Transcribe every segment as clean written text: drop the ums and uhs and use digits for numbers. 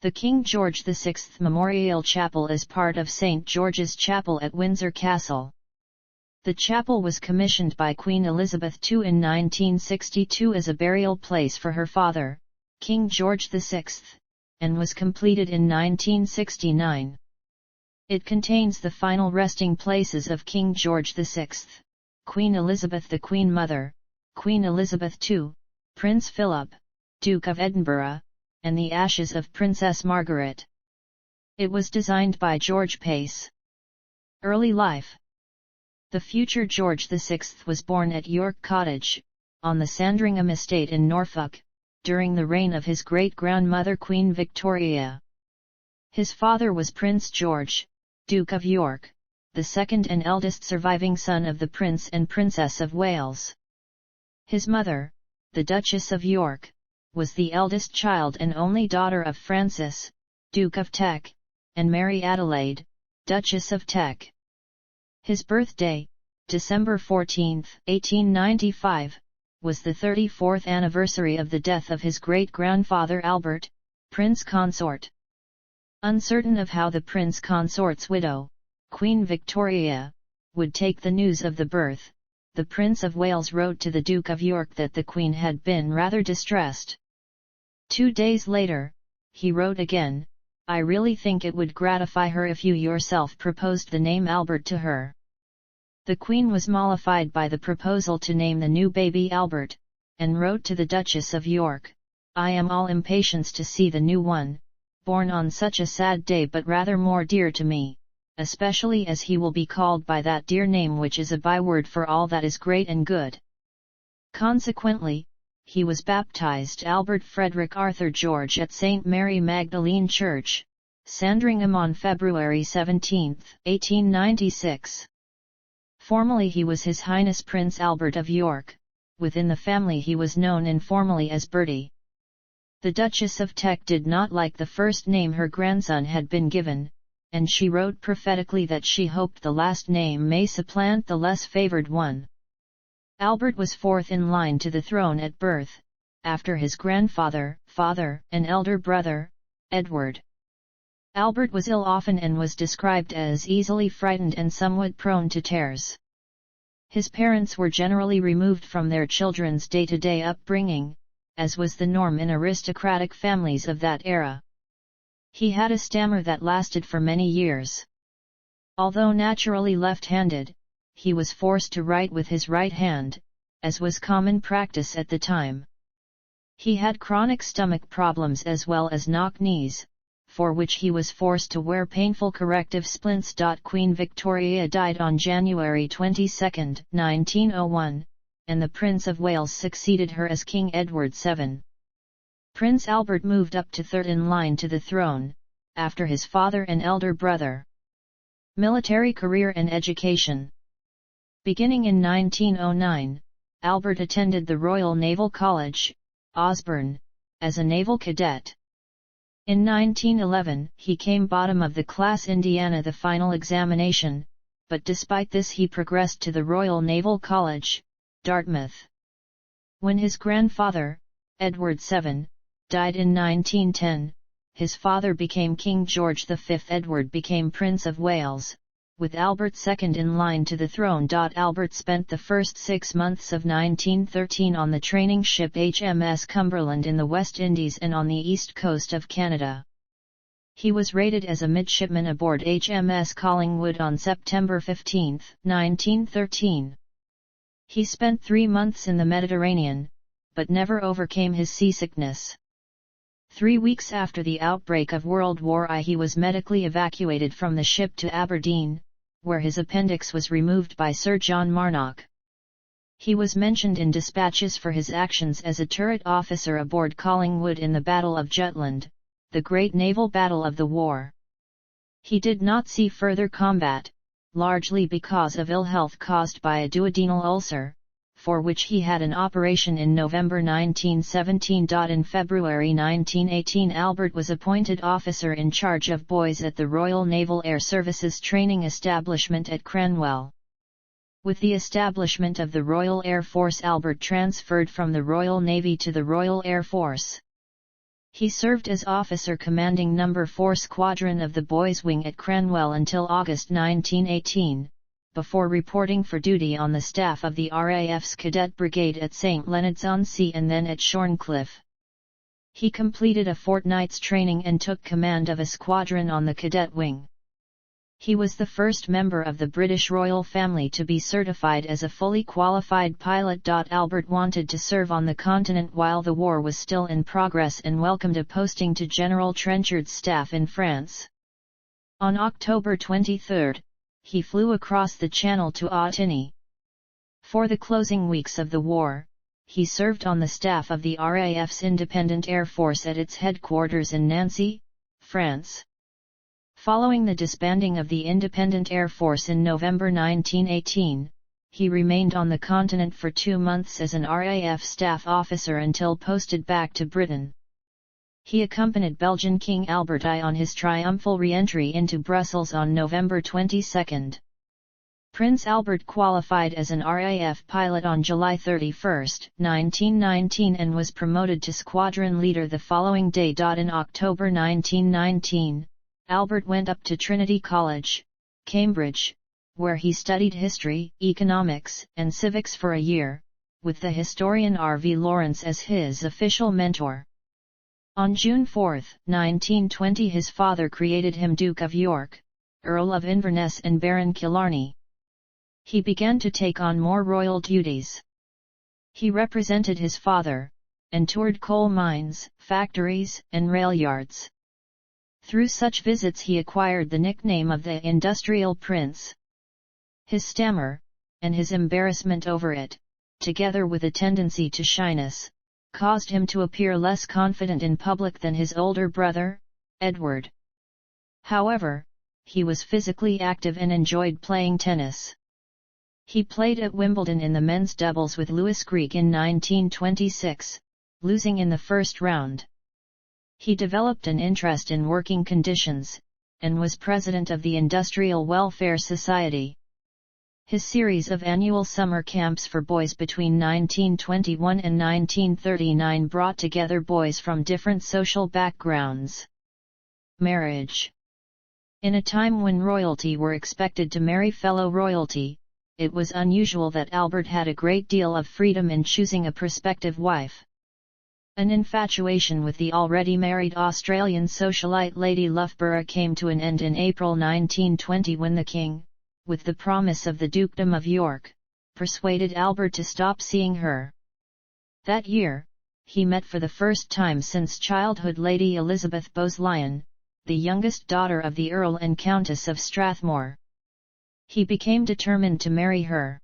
The King George VI Memorial Chapel is part of St. George's Chapel at Windsor Castle. The chapel was commissioned by Queen Elizabeth II in 1962 as a burial place for her father, King George VI, and was completed in 1969. It contains the final resting places of King George VI, Queen Elizabeth the Queen Mother, Queen Elizabeth II, Prince Philip, Duke of Edinburgh, and the ashes of Princess Margaret. It was designed by George Pace. Early life. The future George VI was born at York Cottage, on the Sandringham estate in Norfolk, during the reign of his great-grandmother Queen Victoria. His father was Prince George, Duke of York, the second and eldest surviving son of the Prince and Princess of Wales. His mother, the Duchess of York, was the eldest child and only daughter of Francis, Duke of Teck, and Mary Adelaide, Duchess of Teck. His birthday, December 14, 1895, was the 34th anniversary of the death of his great-grandfather Albert, Prince Consort. Uncertain of how the Prince Consort's widow, Queen Victoria, would take the news of the birth, the Prince of Wales wrote to the Duke of York that the Queen had been rather distressed. 2 days later, he wrote again, "I really think it would gratify her if you yourself proposed the name Albert to her." The Queen was mollified by the proposal to name the new baby Albert, and wrote to the Duchess of York, "I am all impatience to see the new one, born on such a sad day but rather more dear to me, especially as he will be called by that dear name which is a byword for all that is great and good." Consequently, he was baptized Albert Frederick Arthur George at St. Mary Magdalene Church, Sandringham on February 17, 1896. Formally he was His Highness Prince Albert of York. Within the family he was known informally as Bertie. The Duchess of Teck did not like the first name her grandson had been given, and she wrote prophetically that she hoped the last name may supplant the less favoured one. Albert was fourth in line to the throne at birth, after his grandfather, father, and elder brother, Edward. Albert was ill often and was described as easily frightened and somewhat prone to tears. His parents were generally removed from their children's day-to-day upbringing, as was the norm in aristocratic families of that era. He had a stammer that lasted for many years. Although naturally left-handed, he was forced to write with his right hand, as was common practice at the time. He had chronic stomach problems as well as knock-knees, for which he was forced to wear painful corrective splints. Queen Victoria died on January 22, 1901, and the Prince of Wales succeeded her as King Edward VII. Prince Albert moved up to third in line to the throne, after his father and elder brother. Military career and education. Beginning in 1909, Albert attended the Royal Naval College, Osborne, as a naval cadet. In 1911 he came bottom of the class Indiana the final examination, but despite this he progressed to the Royal Naval College, Dartmouth. When his grandfather, Edward VII, died in 1910, his father became King George V. Edward became Prince of Wales, with Albert second in line to the throne. Albert spent the first 6 months of 1913 on the training ship HMS Cumberland in the West Indies and on the east coast of Canada. He was rated as a midshipman aboard HMS Collingwood on September 15, 1913. He spent 3 months in the Mediterranean, but never overcame his seasickness. 3 weeks after the outbreak of World War I he was medically evacuated from the ship to Aberdeen, where his appendix was removed by Sir John Marnock. He was mentioned in dispatches for his actions as a turret officer aboard Collingwood in the Battle of Jutland, the great naval battle of the war. He did not see further combat, largely because of ill health caused by a duodenal ulcer, for which he had an operation in November 1917. In February 1918 Albert was appointed officer in charge of boys at the Royal Naval Air Services training establishment at Cranwell. With the establishment of the Royal Air Force Albert transferred from the Royal Navy to the Royal Air Force. He served as officer commanding No. 4 Squadron of the Boys Wing at Cranwell until August 1918, before reporting for duty on the staff of the RAF's Cadet Brigade at St. Leonards-on-Sea and then at Shorncliffe. He completed a fortnight's training and took command of a squadron on the Cadet Wing. He was the first member of the British royal family to be certified as a fully qualified pilot. Albert wanted to serve on the continent while the war was still in progress and welcomed a posting to General Trenchard's staff in France. On October 23, he flew across the Channel to Otigny. For the closing weeks of the war, he served on the staff of the RAF's Independent Air Force at its headquarters in Nancy, France. Following the disbanding of the Independent Air Force in November 1918, he remained on the continent for 2 months as an RAF staff officer until posted back to Britain. He accompanied Belgian King Albert I on his triumphal re-entry into Brussels on November 22. Prince Albert qualified as an RAF pilot on July 31, 1919 and was promoted to squadron leader the following day. In October 1919, Albert went up to Trinity College, Cambridge, where he studied history, economics, and civics for a year, with the historian R.V. Lawrence as his official mentor. On June 4, 1920 his father created him Duke of York, Earl of Inverness and Baron Killarney. He began to take on more royal duties. He represented his father, and toured coal mines, factories, and rail yards. Through such visits he acquired the nickname of the Industrial Prince. His stammer, and his embarrassment over it, together with a tendency to shyness, caused him to appear less confident in public than his older brother, Edward. However, he was physically active and enjoyed playing tennis. He played at Wimbledon in the men's doubles with Lewis Greig in 1926, losing in the first round. He developed an interest in working conditions, and was president of the Industrial Welfare Society. His series of annual summer camps for boys between 1921 and 1939 brought together boys from different social backgrounds. Marriage. In a time when royalty were expected to marry fellow royalty, it was unusual that Albert had a great deal of freedom in choosing a prospective wife. An infatuation with the already married Australian socialite Lady Loughborough came to an end in April 1920 when the king, with the promise of the Dukedom of York, persuaded Albert to stop seeing her. That year, he met for the first time since childhood Lady Elizabeth Bowes-Lyon, the youngest daughter of the Earl and Countess of Strathmore. He became determined to marry her.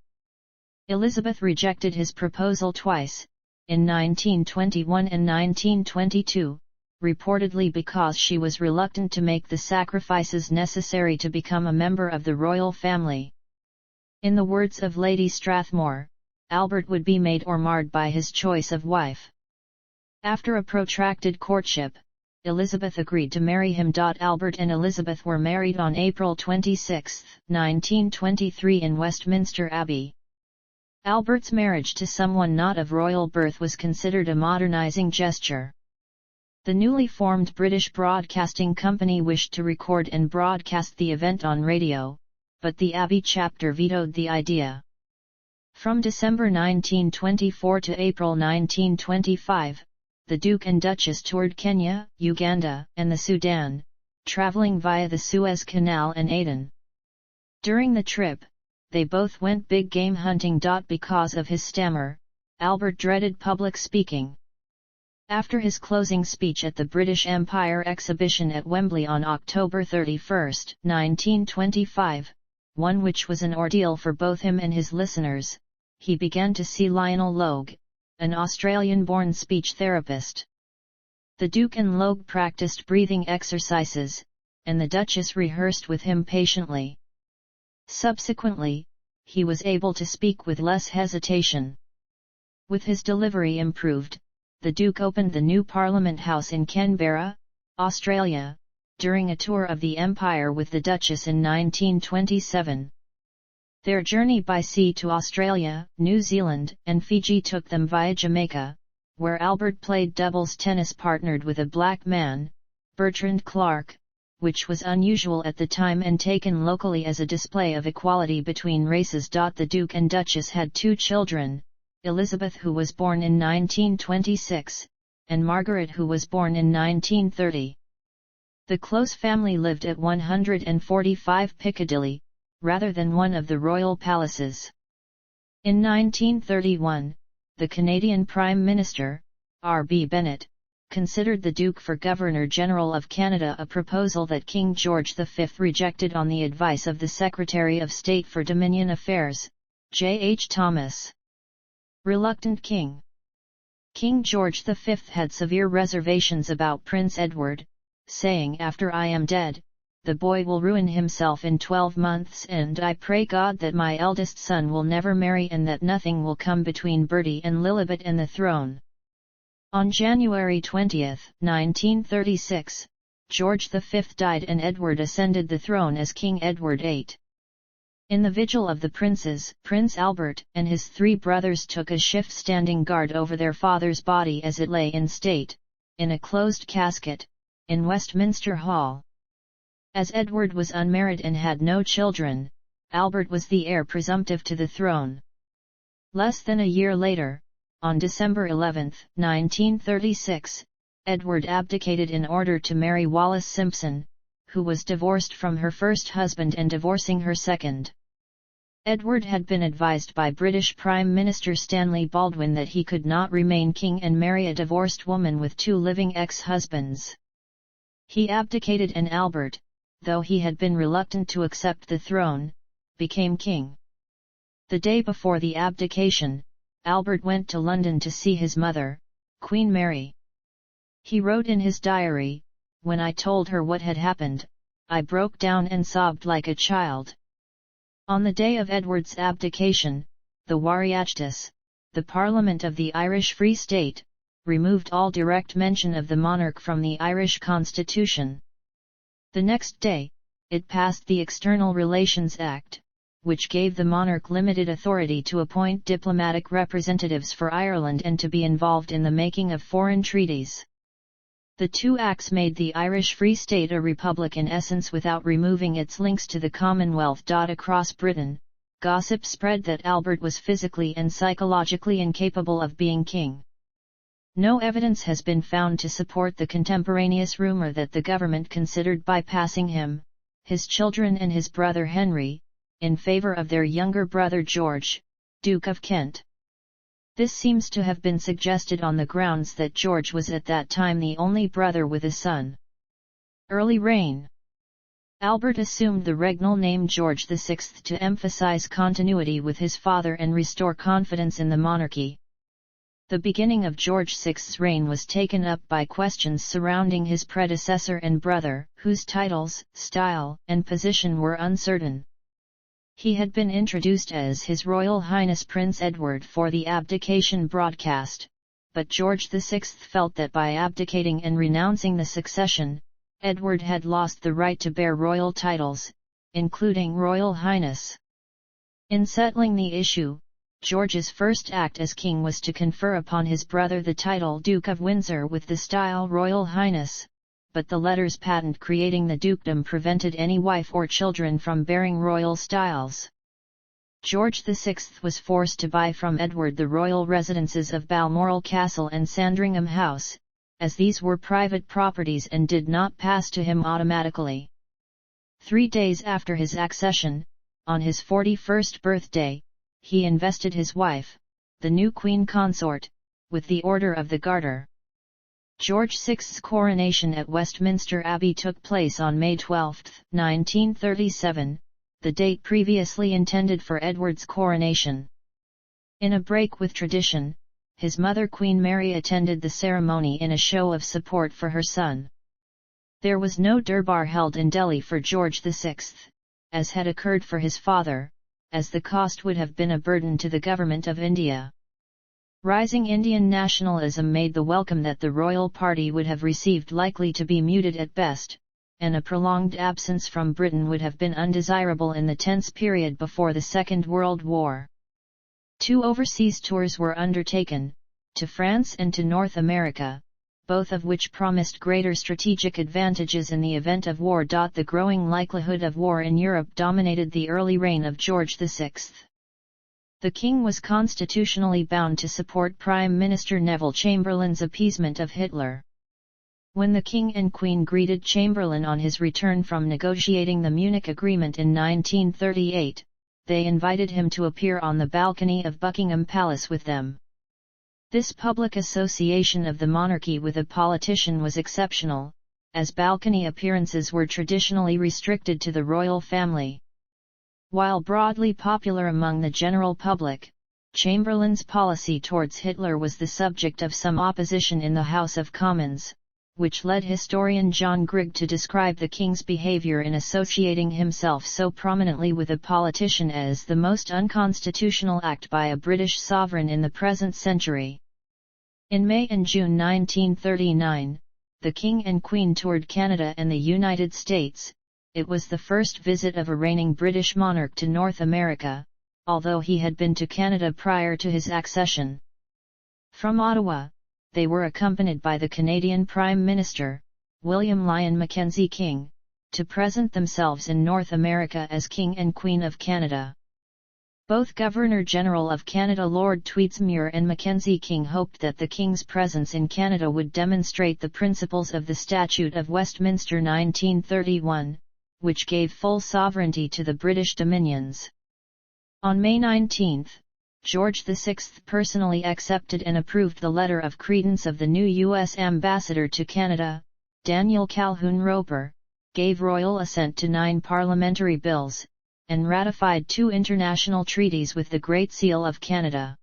Elizabeth rejected his proposal twice, in 1921 and 1922, reportedly because she was reluctant to make the sacrifices necessary to become a member of the royal family. In the words of Lady Strathmore, Albert would be made or marred by his choice of wife. After a protracted courtship, Elizabeth agreed to marry him. Albert and Elizabeth were married on April 26, 1923 in Westminster Abbey. Albert's marriage to someone not of royal birth was considered a modernizing gesture. The newly formed British Broadcasting Company wished to record and broadcast the event on radio, but the Abbey chapter vetoed the idea. From December 1924 to April 1925, the Duke and Duchess toured Kenya, Uganda, and the Sudan, traveling via the Suez Canal and Aden. During the trip, they both went big game hunting. Because of his stammer, Albert dreaded public speaking. After his closing speech at the British Empire exhibition at Wembley on October 31, 1925, one which was an ordeal for both him and his listeners, he began to see Lionel Logue, an Australian-born speech therapist. The Duke and Logue practiced breathing exercises, and the Duchess rehearsed with him patiently. Subsequently, he was able to speak with less hesitation. With his delivery improved, the Duke opened the new Parliament House in Canberra, Australia, during a tour of the Empire with the Duchess in 1927. Their journey by sea to Australia, New Zealand, and Fiji took them via Jamaica, where Albert played doubles tennis partnered with a black man, Bertrand Clark, which was unusual at the time and taken locally as a display of equality between races. The Duke and Duchess had 2 children, Elizabeth, who was born in 1926, and Margaret, who was born in 1930. The close family lived at 145 Piccadilly, rather than one of the royal palaces. In 1931, the Canadian Prime Minister, R.B. Bennett, considered the Duke for Governor-General of Canada, a proposal that King George V rejected on the advice of the Secretary of State for Dominion Affairs, J. H. Thomas. Reluctant King. King George V had severe reservations about Prince Edward, saying, "After I am dead, the boy will ruin himself in 12 months, and I pray God that my eldest son will never marry and that nothing will come between Bertie and Lilibet and the throne." On January 20, 1936, George V died and Edward ascended the throne as King Edward VIII. In the vigil of the princes, Prince Albert and his 3 brothers took a shift standing guard over their father's body as it lay in state, in a closed casket, in Westminster Hall. As Edward was unmarried and had no children, Albert was the heir presumptive to the throne. Less than a year later, on December 11, 1936, Edward abdicated in order to marry Wallis Simpson, who was divorced from her first husband and divorcing her second. Edward had been advised by British Prime Minister Stanley Baldwin that he could not remain king and marry a divorced woman with 2 living ex-husbands. He abdicated and Albert, though he had been reluctant to accept the throne, became king. The day before the abdication, Albert went to London to see his mother, Queen Mary. He wrote in his diary, "When I told her what had happened, I broke down and sobbed like a child." On the day of Edward's abdication, the Oireachtas, the Parliament of the Irish Free State, removed all direct mention of the monarch from the Irish constitution. The next day, it passed the External Relations Act, which gave the monarch limited authority to appoint diplomatic representatives for Ireland and to be involved in the making of foreign treaties. The 2 acts made the Irish Free State a republic in essence without removing its links to the Commonwealth. Across Britain, gossip spread that Albert was physically and psychologically incapable of being king. No evidence has been found to support the contemporaneous rumor that the government considered bypassing him, his children and his brother Henry, in favor of their younger brother George, Duke of Kent. This seems to have been suggested on the grounds that George was at that time the only brother with a son. Early reign. Albert assumed the regnal name George VI to emphasize continuity with his father and restore confidence in the monarchy. The beginning of George VI's reign was taken up by questions surrounding his predecessor and brother, whose titles, style, and position were uncertain. He had been introduced as His Royal Highness Prince Edward for the abdication broadcast, but George VI felt that by abdicating and renouncing the succession, Edward had lost the right to bear royal titles, including Royal Highness. In settling the issue, George's first act as king was to confer upon his brother the title Duke of Windsor with the style Royal Highness, but the letters patent creating the dukedom prevented any wife or children from bearing royal styles. George VI was forced to buy from Edward the royal residences of Balmoral Castle and Sandringham House, as these were private properties and did not pass to him automatically. 3 days after his accession, on his 41st birthday, he invested his wife, the new queen consort, with the Order of the Garter. George VI's coronation at Westminster Abbey took place on May 12, 1937, the date previously intended for Edward's coronation. In a break with tradition, his mother Queen Mary attended the ceremony in a show of support for her son. There was no durbar held in Delhi for George VI, as had occurred for his father, as the cost would have been a burden to the government of India. Rising Indian nationalism made the welcome that the royal party would have received likely to be muted at best, and a prolonged absence from Britain would have been undesirable in the tense period before the Second World War. 2 overseas tours were undertaken, to France and to North America, both of which promised greater strategic advantages in the event of war. The growing likelihood of war in Europe dominated the early reign of George VI. The king was constitutionally bound to support Prime Minister Neville Chamberlain's appeasement of Hitler. When the king and queen greeted Chamberlain on his return from negotiating the Munich Agreement in 1938, they invited him to appear on the balcony of Buckingham Palace with them. This public association of the monarchy with a politician was exceptional, as balcony appearances were traditionally restricted to the royal family. While broadly popular among the general public, Chamberlain's policy towards Hitler was the subject of some opposition in the House of Commons, which led historian John Grigg to describe the king's behavior in associating himself so prominently with a politician as the most unconstitutional act by a British sovereign in the present century. In May and June 1939, the king and queen toured Canada and the United States. It was the first visit of a reigning British monarch to North America, although he had been to Canada prior to his accession. From Ottawa, they were accompanied by the Canadian Prime Minister, William Lyon Mackenzie King, to present themselves in North America as King and Queen of Canada. Both Governor-General of Canada Lord Tweedsmuir and Mackenzie King hoped that the King's presence in Canada would demonstrate the principles of the Statute of Westminster 1931, which gave full sovereignty to the British dominions. On May 19, George VI personally accepted and approved the letter of credence of the new U.S. ambassador to Canada, Daniel Calhoun Roper, gave royal assent to 9 parliamentary bills, and ratified 2 international treaties with the Great Seal of Canada.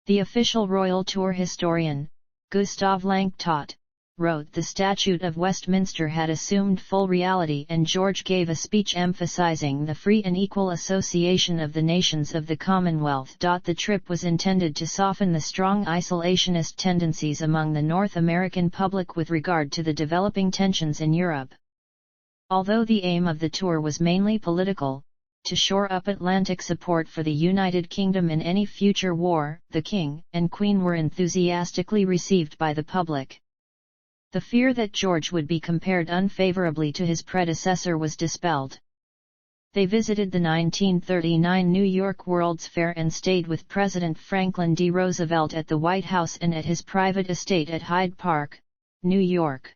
The official royal tour historian, Gustave Langtot, wrote the Statute of Westminster had assumed full reality, and George gave a speech emphasizing the free and equal association of the nations of the Commonwealth. The trip was intended to soften the strong isolationist tendencies among the North American public with regard to the developing tensions in Europe. Although the aim of the tour was mainly political, to shore up Atlantic support for the United Kingdom in any future war, the King and Queen were enthusiastically received by the public. The fear that George would be compared unfavorably to his predecessor was dispelled. They visited the 1939 New York World's Fair and stayed with President Franklin D. Roosevelt at the White House and at his private estate at Hyde Park, New York.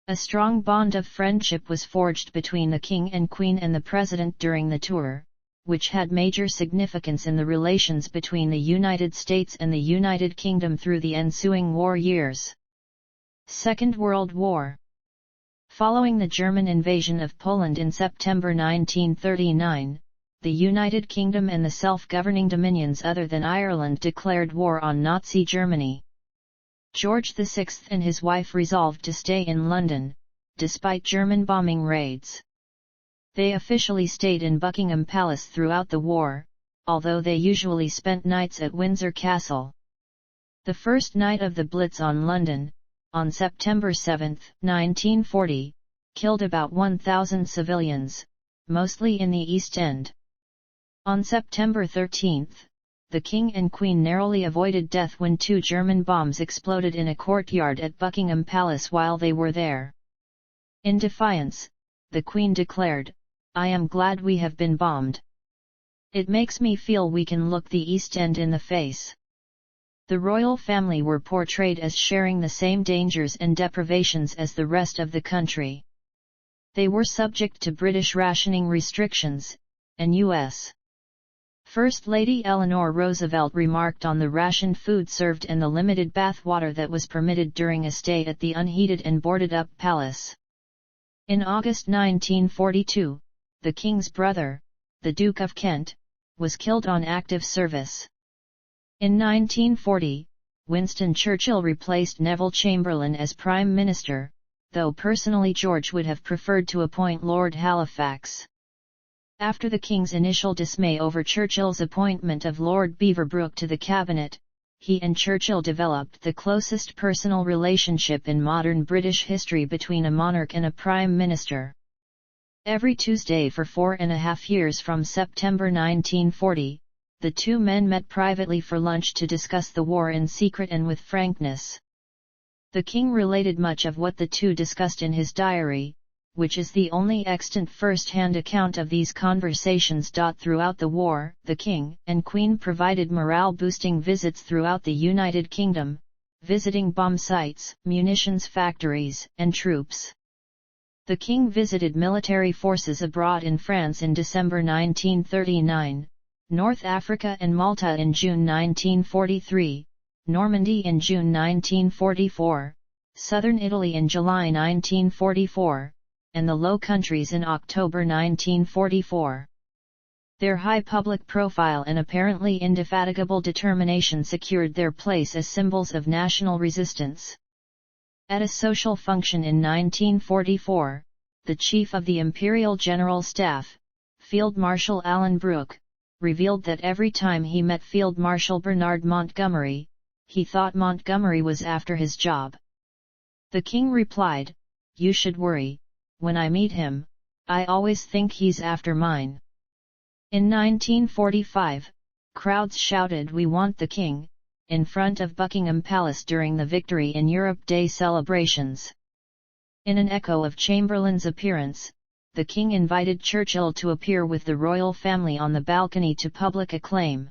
A strong bond of friendship was forged between the King and Queen and the President during the tour, which had major significance in the relations between the United States and the United Kingdom through the ensuing war years. Second World War. Following the German invasion of Poland in September 1939, the United Kingdom and the self-governing dominions other than Ireland declared war on Nazi Germany. George VI and his wife resolved to stay in London, despite German bombing raids. They officially stayed in Buckingham Palace throughout the war, although they usually spent nights at Windsor Castle. The first night of the Blitz on London, on September 7, 1940, killed about 1,000 civilians, mostly in the East End. On September 13, the King and Queen narrowly avoided death when 2 German bombs exploded in a courtyard at Buckingham Palace while they were there. In defiance, the Queen declared, "I am glad we have been bombed. It makes me feel we can look the East End in the face." The royal family were portrayed as sharing the same dangers and deprivations as the rest of the country. They were subject to British rationing restrictions, and U.S. First Lady Eleanor Roosevelt remarked on the rationed food served and the limited bath water that was permitted during a stay at the unheated and boarded-up palace. In August 1942, the King's brother, the Duke of Kent, was killed on active service. In 1940, Winston Churchill replaced Neville Chamberlain as Prime Minister, though personally George would have preferred to appoint Lord Halifax. After the King's initial dismay over Churchill's appointment of Lord Beaverbrook to the cabinet, he and Churchill developed the closest personal relationship in modern British history between a monarch and a Prime Minister. Every Tuesday for 4.5 years from September 1940, the two men met privately for lunch to discuss the war in secret and with frankness. The king related much of what the two discussed in his diary, which is the only extant first-hand account of these conversations. Throughout the war, the king and queen provided morale-boosting visits throughout the United Kingdom, visiting bomb sites, munitions factories, and troops. The king visited military forces abroad in France in December 1939, North Africa and Malta in June 1943, Normandy in June 1944, southern Italy in July 1944, and the Low Countries in October 1944. Their high public profile and apparently indefatigable determination secured their place as symbols of national resistance. At a social function in 1944, the chief of the Imperial General Staff, Field Marshal Alan Brooke, revealed that every time he met Field Marshal Bernard Montgomery, he thought Montgomery was after his job. The king replied, "You should worry, when I meet him, I always think he's after mine." In 1945, crowds shouted "We want the king!" in front of Buckingham Palace during the Victory in Europe Day celebrations. In an echo of Chamberlain's appearance, the king invited Churchill to appear with the royal family on the balcony to public acclaim.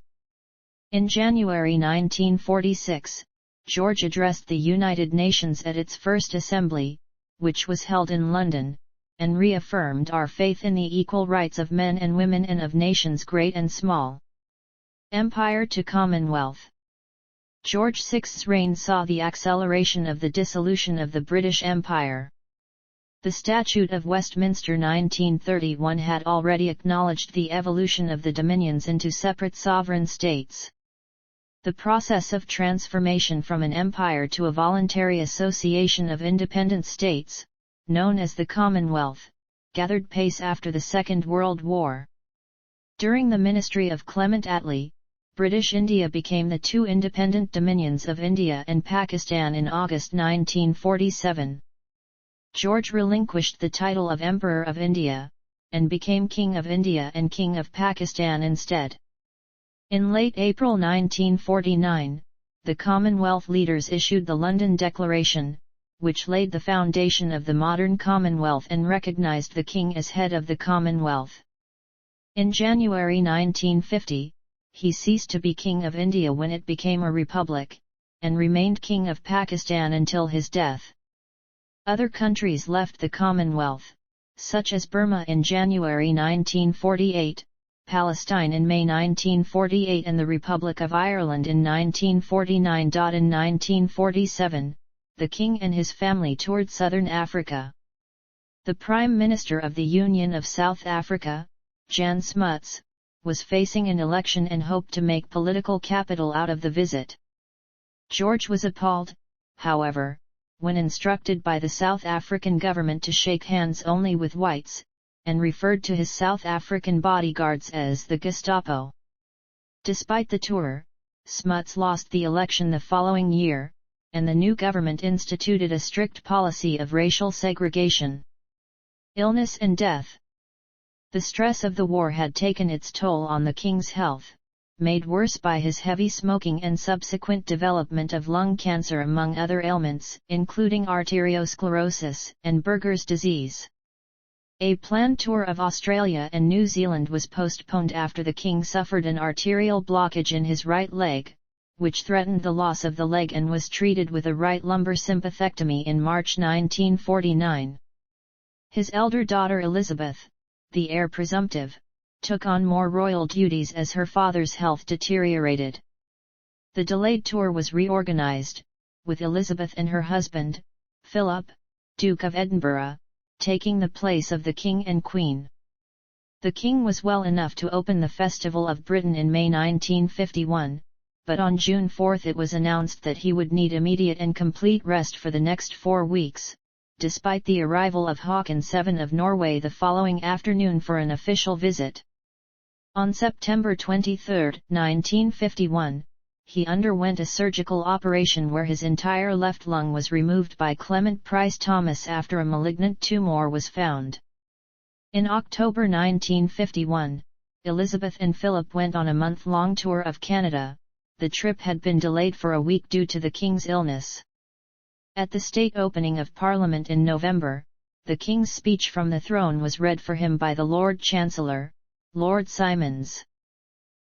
In January 1946, George addressed the United Nations at its first assembly, which was held in London, and reaffirmed our faith in the equal rights of men and women and of nations great and small. Empire to Commonwealth. George VI's reign saw the acceleration of the dissolution of the British Empire. The Statute of Westminster 1931 had already acknowledged the evolution of the dominions into separate sovereign states. The process of transformation from an empire to a voluntary association of independent states, known as the Commonwealth, gathered pace after the Second World War. During the ministry of Clement Attlee, British India became the two independent dominions of India and Pakistan in August 1947. George relinquished the title of Emperor of India, and became King of India and King of Pakistan instead. In late April 1949, the Commonwealth leaders issued the London Declaration, which laid the foundation of the modern Commonwealth and recognized the King as head of the Commonwealth. In January 1950, he ceased to be King of India when it became a republic, and remained King of Pakistan until his death. Other countries left the Commonwealth, such as Burma in January 1948, Palestine in May 1948 and the Republic of Ireland in 1949. In 1947, the king and his family toured southern Africa. The Prime Minister of the Union of South Africa, Jan Smuts, was facing an election and hoped to make political capital out of the visit. George was appalled, however, when instructed by the South African government to shake hands only with whites, and referred to his South African bodyguards as the Gestapo. Despite the tour, Smuts lost the election the following year, and the new government instituted a strict policy of racial segregation. Illness and death. The stress of the war had taken its toll on the king's health, made worse by his heavy smoking and subsequent development of lung cancer among other ailments, including arteriosclerosis and Buerger's disease. A planned tour of Australia and New Zealand was postponed after the king suffered an arterial blockage in his right leg, which threatened the loss of the leg and was treated with a right lumbar sympathectomy in March 1949. His elder daughter Elizabeth, the heir presumptive, took on more royal duties as her father's health deteriorated. The delayed tour was reorganized, with Elizabeth and her husband, Philip, Duke of Edinburgh, taking the place of the king and queen. The king was well enough to open the Festival of Britain in May 1951, but on June 4 it was announced that he would need immediate and complete rest for the next 4 weeks, despite the arrival of Håkon VII of Norway the following afternoon for an official visit. On September 23, 1951, he underwent a surgical operation where his entire left lung was removed by Clement Price Thomas after a malignant tumor was found. In October 1951, Elizabeth and Philip went on a month-long tour of Canada. The trip had been delayed for a week due to the King's illness. At the state opening of Parliament in November, the King's speech from the throne was read for him by the Lord Chancellor, Lord Simons.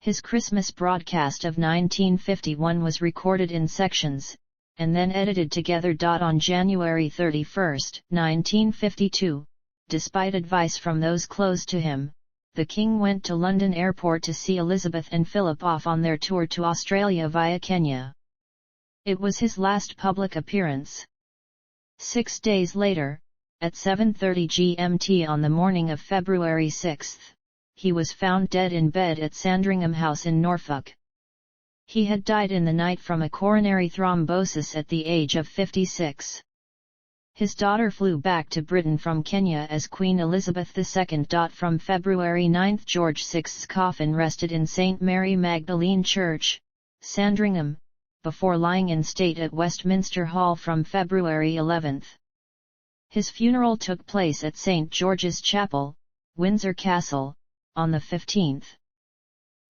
His Christmas broadcast of 1951 was recorded in sections, and then edited together. On January 31, 1952, despite advice from those close to him, the King went to London Airport to see Elizabeth and Philip off on their tour to Australia via Kenya. It was his last public appearance. 6 days later, at 7:30 GMT on the morning of February 6, he was found dead in bed at Sandringham House in Norfolk. He had died in the night from a coronary thrombosis at the age of 56. His daughter flew back to Britain from Kenya as Queen Elizabeth II. From February 9, George VI's coffin rested in St. Mary Magdalene Church, Sandringham, before lying in state at Westminster Hall from February 11. His funeral took place at St. George's Chapel, Windsor Castle, on the 15th.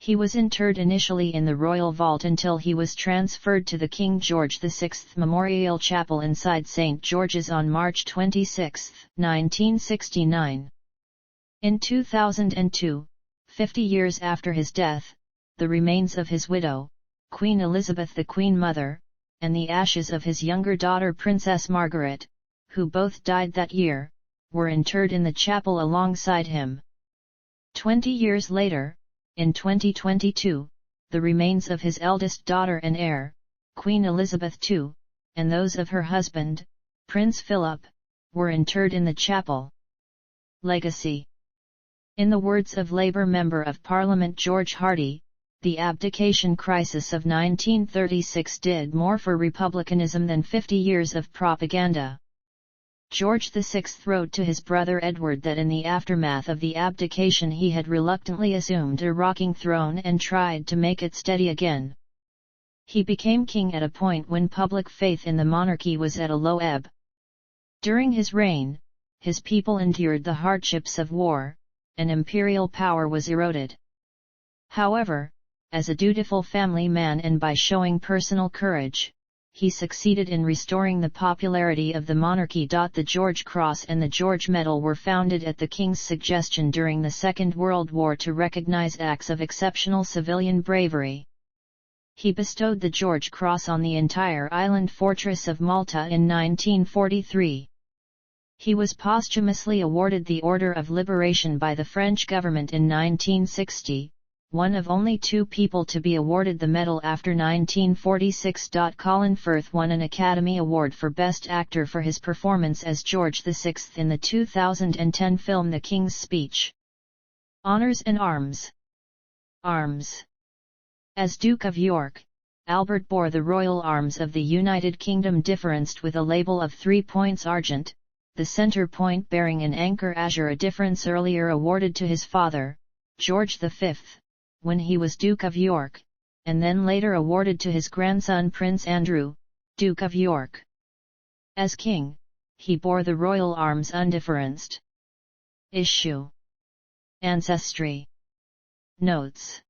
He was interred initially in the Royal Vault until he was transferred to the King George VI Memorial Chapel inside St. George's on March 26, 1969. In 2002, 50 years after his death, the remains of his widow, Queen Elizabeth the Queen Mother, and the ashes of his younger daughter Princess Margaret, who both died that year, were interred in the chapel alongside him. 20 years later, in 2022, the remains of his eldest daughter and heir, Queen Elizabeth II, and those of her husband, Prince Philip, were interred in the chapel. Legacy. In the words of Labour Member of Parliament George Hardie, the abdication crisis of 1936 did more for republicanism than 50 years of propaganda. George VI wrote to his brother Edward that in the aftermath of the abdication he had reluctantly assumed a rocking throne and tried to make it steady again. He became king at a point when public faith in the monarchy was at a low ebb. During his reign, his people endured the hardships of war, and imperial power was eroded. However, as a dutiful family man and by showing personal courage, he succeeded in restoring the popularity of the monarchy. The George Cross and the George Medal were founded at the King's suggestion during the Second World War to recognize acts of exceptional civilian bravery. He bestowed the George Cross on the entire island fortress of Malta in 1943. He was posthumously awarded the Order of Liberation by the French government in 1960. One of only 2 people to be awarded the medal after 1946. Colin Firth won an Academy Award for Best Actor for his performance as George VI in the 2010 film The King's Speech. Honours and Arms. Arms. As Duke of York, Albert bore the Royal Arms of the United Kingdom differenced with a label of 3 points argent, the centre point bearing an anchor azure, a difference earlier awarded to his father, George V, when he was Duke of York, and then later awarded to his grandson Prince Andrew, Duke of York. As king, he bore the royal arms undifferenced. Issue. Ancestry. Notes.